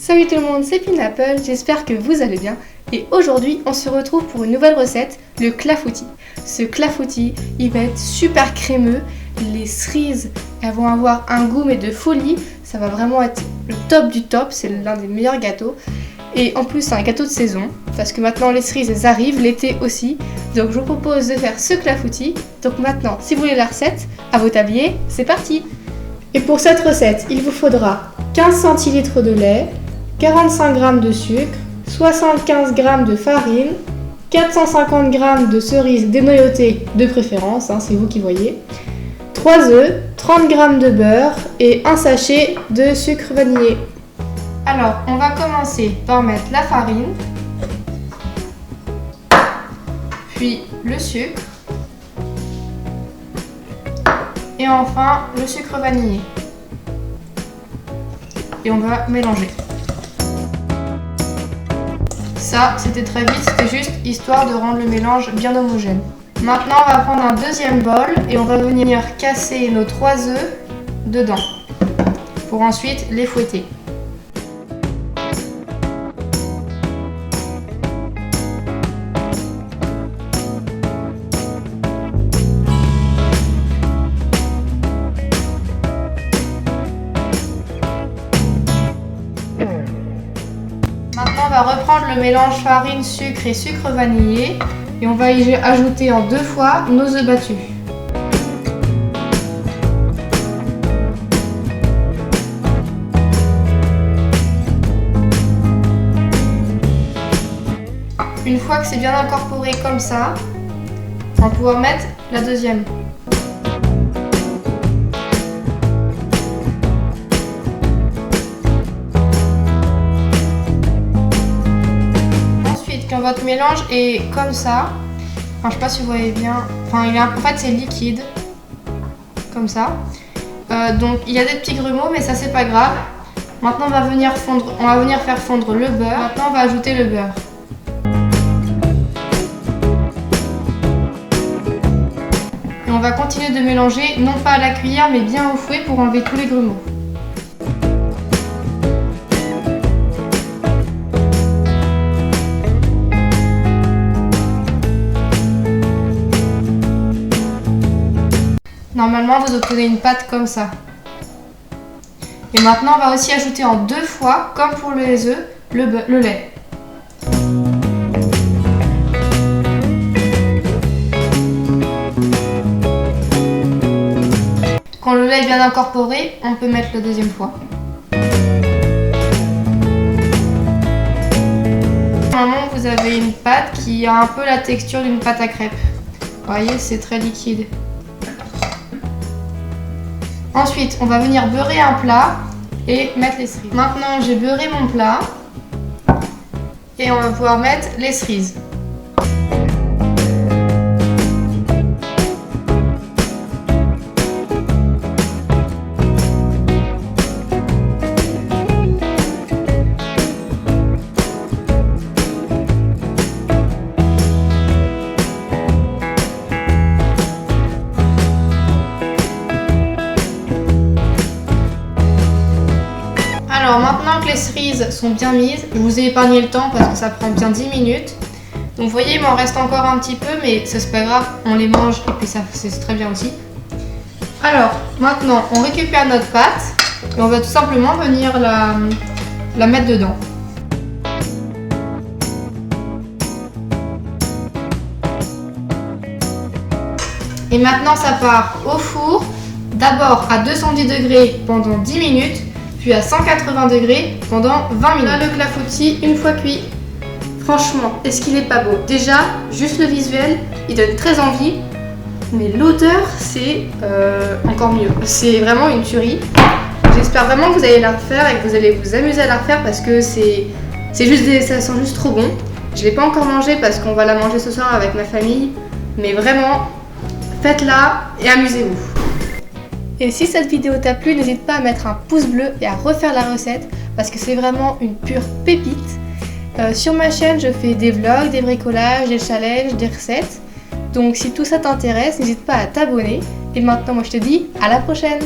Salut tout le monde, c'est Pineapple, j'espère que vous allez bien. Et aujourd'hui, on se retrouve pour une nouvelle recette, le clafoutis. Ce clafoutis, il va être super crémeux. Les cerises, elles vont avoir un goût mais de folie. Ça va vraiment être le top du top, c'est l'un des meilleurs gâteaux. Et en plus, c'est un gâteau de saison, parce que maintenant les cerises, elles arrivent, l'été aussi. Donc je vous propose de faire ce clafoutis. Donc maintenant, si vous voulez la recette, à vos tabliers, c'est parti. Et pour cette recette, il vous faudra 15 centilitres de lait, 45 g de sucre, 75 g de farine, 450 g de cerises dénoyautées de préférence, c'est vous qui voyez, 3 œufs, 30 g de beurre et un sachet de sucre vanillé. Alors, on va commencer par mettre la farine, puis le sucre, et enfin le sucre vanillé. Et on va mélanger. Ça, c'était très vite, c'était juste histoire de rendre le mélange bien homogène. Maintenant, on va prendre un deuxième bol et on va venir casser nos 3 œufs dedans pour ensuite les fouetter. Maintenant, on va reprendre le mélange farine, sucre et sucre vanillé et on va y ajouter en 2 fois nos œufs battus. Une fois que c'est bien incorporé comme ça, on va pouvoir mettre la deuxième. Quand votre mélange est comme ça, je sais pas si vous voyez bien, en fait c'est liquide, comme ça. Donc il y a des petits grumeaux, mais ça c'est pas grave. Maintenant on va venir faire fondre le beurre. Maintenant on va ajouter le beurre. Et on va continuer de mélanger, non pas à la cuillère, mais bien au fouet pour enlever tous les grumeaux. Normalement, vous obtenez une pâte comme ça. Et maintenant, on va aussi ajouter en 2 fois, comme pour les œufs, le lait. Quand le lait est bien incorporé, on peut mettre la deuxième fois. Normalement, vous avez une pâte qui a un peu la texture d'une pâte à crêpes. Vous voyez, c'est très liquide. Ensuite, on va venir beurrer un plat et mettre les cerises. Maintenant, j'ai beurré mon plat et on va pouvoir mettre les cerises. Alors maintenant que les cerises sont bien mises, je vous ai épargné le temps parce que ça prend bien 10 minutes. Donc vous voyez, il m'en reste encore un petit peu, mais ça c'est pas grave, on les mange et puis ça c'est très bien aussi. Alors maintenant, on récupère notre pâte et on va tout simplement venir la mettre dedans. Et maintenant ça part au four, d'abord à 210 degrés pendant 10 minutes. Puis à 180 degrés pendant 20 minutes. Là, le clafoutis, une fois cuit. Franchement, est-ce qu'il est pas beau? Déjà, juste le visuel, il donne très envie. Mais l'odeur, c'est encore mieux. C'est vraiment une tuerie. J'espère vraiment que vous allez la refaire et que vous allez vous amuser à la refaire parce que ça sent juste trop bon. Je ne l'ai pas encore mangé parce qu'on va la manger ce soir avec ma famille. Mais vraiment, faites-la et amusez-vous. Et si cette vidéo t'a plu, n'hésite pas à mettre un pouce bleu et à refaire la recette parce que c'est vraiment une pure pépite. Sur ma chaîne, je fais des vlogs, des bricolages, des challenges, des recettes. Donc si tout ça t'intéresse, n'hésite pas à t'abonner. Et maintenant, moi je te dis à la prochaine!